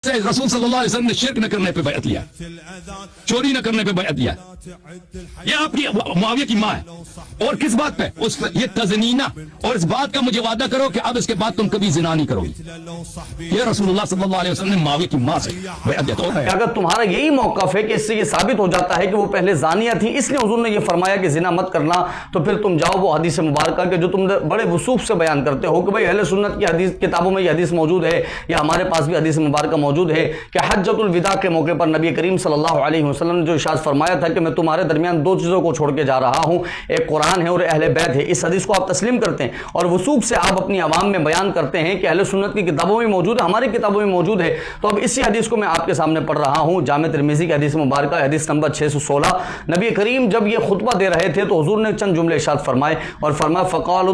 رسول صلی اللہ علیہ وسلم نے شرک نہ کرنے پہ بیعت لیا، چوری نہ کرنے پہ بیعت لیا. یہ آپ کی معاویہ کی ماں ہے، اور کس بات پہ؟ اس پر یہ تزنینہ، اور اس بات کا مجھے وعدہ کرو کہ اب اس کے بعد تم کبھی زنا نہیں کرو گی. یہ رسول اللہ صلی اللہ علیہ وسلم نے معاویہ کی ماں سے بیعت لیا. اگر تمہارا یہی موقف ہے کہ اس سے یہ ثابت ہو جاتا ہے کہ وہ پہلے زانیہ تھی، اس لیے حضور نے یہ فرمایا کہ زنا مت کرنا، تو پھر تم جاؤ وہ حدیث مبارکہ کہ جو تم بڑے وصوف سے بیان کرتے ہو کہ بھئی اہل سنت کی حدیث کتابوں میں یہ حدیث موجود ہے، یا ہمارے پاس بھی حدیث مبارکہ موجود ہے کہ حجۃ الوداع کے موقع پر نبی کریم صلی اللہ علیہ وسلم نے جو ارشاد فرمایا تھا کہ میں تمہارے درمیان دو چیزوں کو چھوڑ کے جا رہا ہوں، ایک قرآن ہے اور اہل بیت ہے. اس حدیث کو آپ تسلیم کرتے ہیں اور وثوق سے آپ اپنی عوام میں بیان کرتے ہیں کہ اہل سنت کی کتابوں میں موجود ہے، ہماری کتابوں میں موجود ہے. تو اب اسی حدیث کو میں آپ کے سامنے پڑھ رہا ہوں، جامع ترمذی کی حدیث مبارکہ حدیث نمبر 616. نبی کریم جب یہ خطبہ دے رہے تھے تو حضور نے چند جملے ارشاد فرمائے اور فرمایا فقال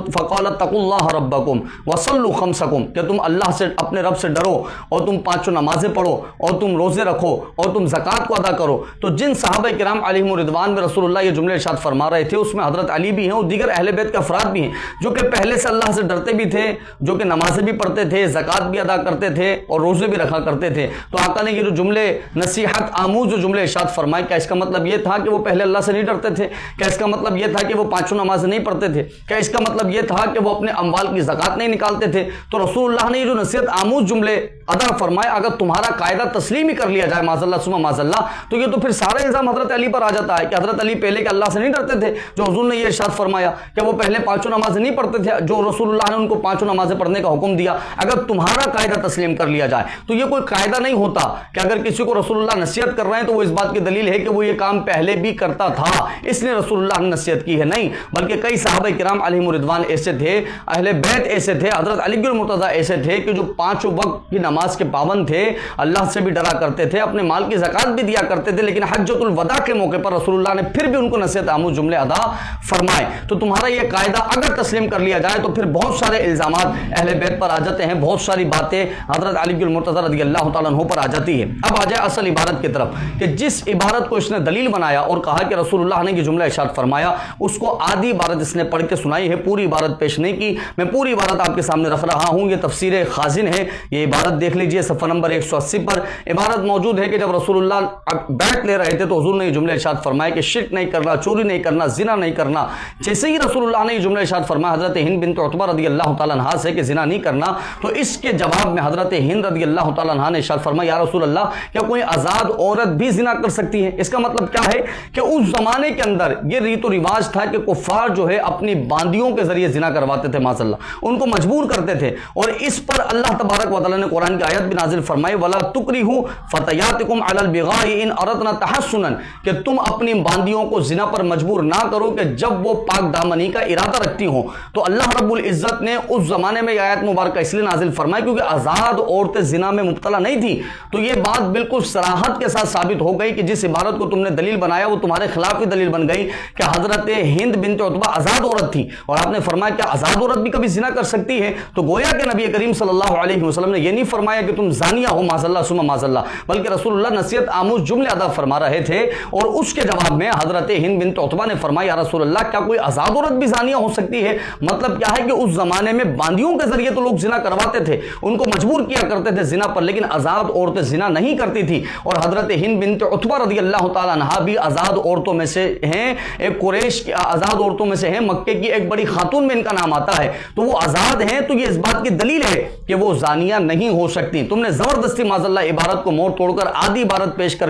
اتقوا اللہ ربکم وصلوا خمسکم، کہ تم اللہ سے اپنے رب سے ڈرو اور تم پانچوں نمازیں پڑھو اور تم روزے رکھو اور تم زکوٰۃ کو ادا کرو. تو جن صحابہ کرام علیہم رضوان میں رسول اللہ یہ جملے ارشاد فرما رہے تھے اس میں حضرت علی بھی ہیں اور دیگر اہل بیت کے افراد بھی ہیں جو کہ پہلے سے اللہ سے ڈرتے بھی تھے، جو کہ نمازیں بھی پڑھتے تھے، زکوٰۃ بھی ادا کرتے تھے اور روزے بھی رکھا کرتے تھے. تو آقا نے یہ جو جملے نصیحت آموز جو جملے ارشاد فرمائے، کیا اس کا مطلب یہ تھا کہ وہ پہلے اللہ سے نہیں ڈرتے تھے؟ کیا اس کا مطلب یہ تھا کہ وہ پانچوں نمازیں نہیں پڑھتے تھے؟ کیا اس کا مطلب یہ تھا کہ وہ اپنے اموال کی زکوٰۃ نہیں نکالتے تھے؟ تو رسول اللہ نے یہ جو نصیحت آموز جملے ادا فرمائے، اگر تمہارا قاعدہ تسلیم ہی کر لیا جائے معاذ اللہ ثم معاذ اللہ، تو یہ تو پھر سارا الزام حضرت علی پر آ جاتا ہے کہ حضرت علی پہلے کہ اللہ سے نہیں ڈرتے تھے، جو حضور نے یہ ارشاد فرمایا کہ وہ پہلے پانچوں نمازیں نہیں پڑھتے تھے، جو رسول اللہ نے ان کو پانچوں نمازیں پڑھنے کا حکم دیا. اگر تمہارا قاعدہ تسلیم کر لیا جائے تو یہ کوئی قاعدہ نہیں ہوتا کہ اگر کسی کو رسول اللہ نصیحت کر رہے ہیں تو وہ اس بات کی دلیل ہے کہ وہ یہ کام پہلے بھی کرتا تھا اس لیے رسول اللہ نے نصیحت کی ہے. نہیں، بلکہ کئی صحابہ کرام علیہم رضوان ایسے تھے، اہل بیت ایسے تھے، حضرت علی المرتضیٰ ایسے تھے کہ جو پانچوں وقت کی نماز کے پابند تھے، اللہ سے بھی ڈرا کرتے تھے، اپنے مال کی زکوٰۃ بھی دیا کرتے تھے، لیکن حجۃ الوداع کے موقع پر رسول اللہ نے پھر بھی ان کو نصیحت آموز جملے ادا فرمائے. تو تمہارا یہ قاعدہ اگر تسلیم کر لیا جائے تو پھر بہت سارے الزامات اہل بیت پر آ جاتے ہیں، بہت ساری باتیں حضرت علی المرتضیٰ رضی اللہ تعالیٰ عنہ پر آ جاتی ہے. اب آ جائے اصل عبارت کی طرف کہ جس عبارت کو اس نے دلیل بنایا اور کہا کہ رسول اللہ نے یہ جملہ ارشاد فرمایا، اس کو آدھی عبارت اس نے پڑھ کے سنائی ہے، پوری عبارت پیش نہیں کی. میں پوری عبارت آپ کے سامنے رکھ رہا ہوں، یہ تفسیر خازن ہے، یہ عبارت دیکھ لیجئے صفحہ نمبر 180 پر عبارت موجود ہے کہ جب رسول اللہ بیعت لے رہے تھے تو حضور نے یہ جملہ ارشاد فرمایا کہ شرک نہیں کرنا، چوری نہیں کرنا، زنا نہیں کرنا. جیسے ہی رسول اللہ نے یہ جملہ ارشاد فرمایا حضرت ہند بنت عتبہ رضی اللہ تعالیٰ عنہا سے کہ زنا نہیں کرنا، تو اس کے جواب میں حضرت ہند رضی اللہ تعالیٰ عنہا نے ارشاد فرمایا یا رسول اللہ کیا کوئی آزاد عورت بھی زنا کر سکتی ہے؟ اس کا مطلب کیا ہے کہ اس زمانے کے اندر یہ ریت و رواج تھا کہ کفار جو ہے اپنی باندیوں کے ذریعے زنا کرواتے تھے، معاذ اللہ ان کو مجبور کرتے تھے. اور اس پر اللہ تبارک و تعالیٰ نے قرآن کی آیت بھی نازل فرمائی وَلَا تُكْرِهُ فَتَيَاتِكُمْ عَلَى الْبِغَاءِ إِنْ أَرَدْنَا تَحَسُّنًا، کہ تم اپنی باندیوں کو زنا پر مجبور نہ کرو کہ جب وہ پاک دامنی کا ارادہ رکھتی ہوں. تو اللہ رب العزت نے اس زمانے میں یہ آیت مبارکہ اس لیے نازل فرمائی کیونکہ آزاد عورتیں زنا میں مبتلا نہیں تھی. تو یہ بات بالکل صراحت کے ساتھ ثابت ہو گئی کہ جس عبارت کو تم نے دلیل بنایا وہ تمہارے خلاف ہی دلیل بن گئی کہ حضرت ہند بنت عتبہ آزاد عورت تھی اور آپ نے فرمایا کہ آزاد عورت بھی کبھی زنا کر سکتی ہے. تو گویا کہ نبی کریم صلی اللہ علیہ وسلم نے یہ نہیں فرمایا کہ تم زانیہ ہو معاذ اللہ ثم معاذ اللہ، بلکہ رسول اللہ نصیحت آموز جملے ادا فرما رہے تھے. اور اس کے جواب میں حضرت ہند بنت عتبہ نے فرمایا یا رسول اللہ کیا کوئی آزاد عورت بھی زانیہ ہو سکتی ہے؟ مطلب کیا ہے کہ اس زمانے میں باندیوں کے ذریعے تو لوگ زنا کرواتے تھے، ان کو مجبور کیا کرتے تھے زنا پر، لیکن آزاد عورتیں زنا نہیں کرتی تھی. اور حضرت ہند بنت عتبہ رضی اللہ تعالیٰ عنہا بھی آزاد عورتوں میں سے ہیں، ایک قریش کی آزاد عورتوں میں سے ہیں، مکے کی ایک بڑی خاتون میں ان کا نام آتا ہے. تو وہ آزاد ہیں، تو یہ اس بات کی دلیل ہے کہ وہ زانیہ نہیں ہو سکتی. تم نے زبردستی معاذ اللہ عبارت کو موڑ توڑ کر آدھی عبارت پیش کر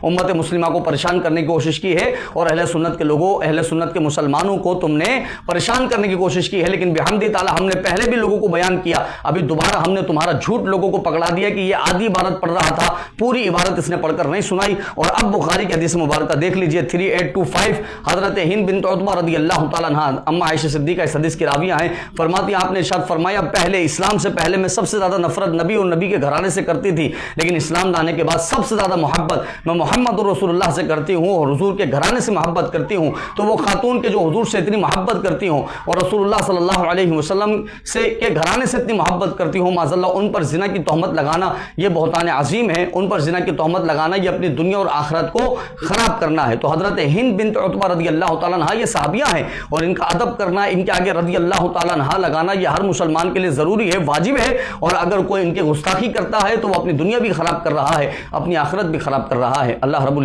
امت مسلمہ کو پریشان کرنے کی کوشش کی ہے اور اہل سنت کے لوگوں، اہل سنت کے مسلمانوں کو تم نے پریشان کرنے کی کوشش کی ہے. لیکن بحمد تعالیٰ ہم نے پہلے بھی لوگوں کو بیان کیا، ابھی دوبارہ ہم نے تمہارا جھوٹ لوگوں کو پکڑا دیا کہ یہ آدھی عبارت پڑھ رہا تھا، پوری عبارت اس نے پڑھ کر نہیں سنائی. اور اب بخاری کی حدیث مبارکہ دیکھ لیجئے 3825 حضرت ہند بنت عتبہ رضی اللہ تعالیٰ عنہا اما عائشہ صدیقہ اس حدیث کی راویہ ہیں، فرماتی آپ نے ارشاد فرمایا پہلے اسلام سے پہلے میں سب سے زیادہ نفرت نبی اور نبی کے گھرانے سے کرتی تھی، لیکن اسلام لانے کے بعد سب سے زیادہ محبت میں محمد رسول اللہ سے کرتی ہوں اور حضور کے گھرانے سے محبت کرتی ہوں. تو وہ خاتون کے جو حضور سے اتنی محبت کرتی ہوں اور رسول اللہ صلی اللہ علیہ وسلم سے کے گھرانے سے اتنی محبت کرتی ہوں، معاذ اللہ ان پر زنا کی تہمت لگانا یہ بہتان عظیم ہے. ان پر زنا کی تہمت لگانا یہ اپنی دنیا اور آخرت کو خراب کرنا ہے. تو حضرت ہند بنت عتبہ رضی اللہ تعالیٰ عنہا یہ صحابیہ ہیں اور ان کا ادب کرنا، ان کے آگے رضی اللہ تعالیٰ عنہا لگانا یہ ہر مسلمان کے لیے ضروری ہے، واجب ہے. اور اگر کوئی ان کے گستاخی کرتا ہے تو وہ اپنی دنیا بھی خراب کر رہا ہے، اپنی آخرت بھی خراب کر رہا ہے۔ اللہ رب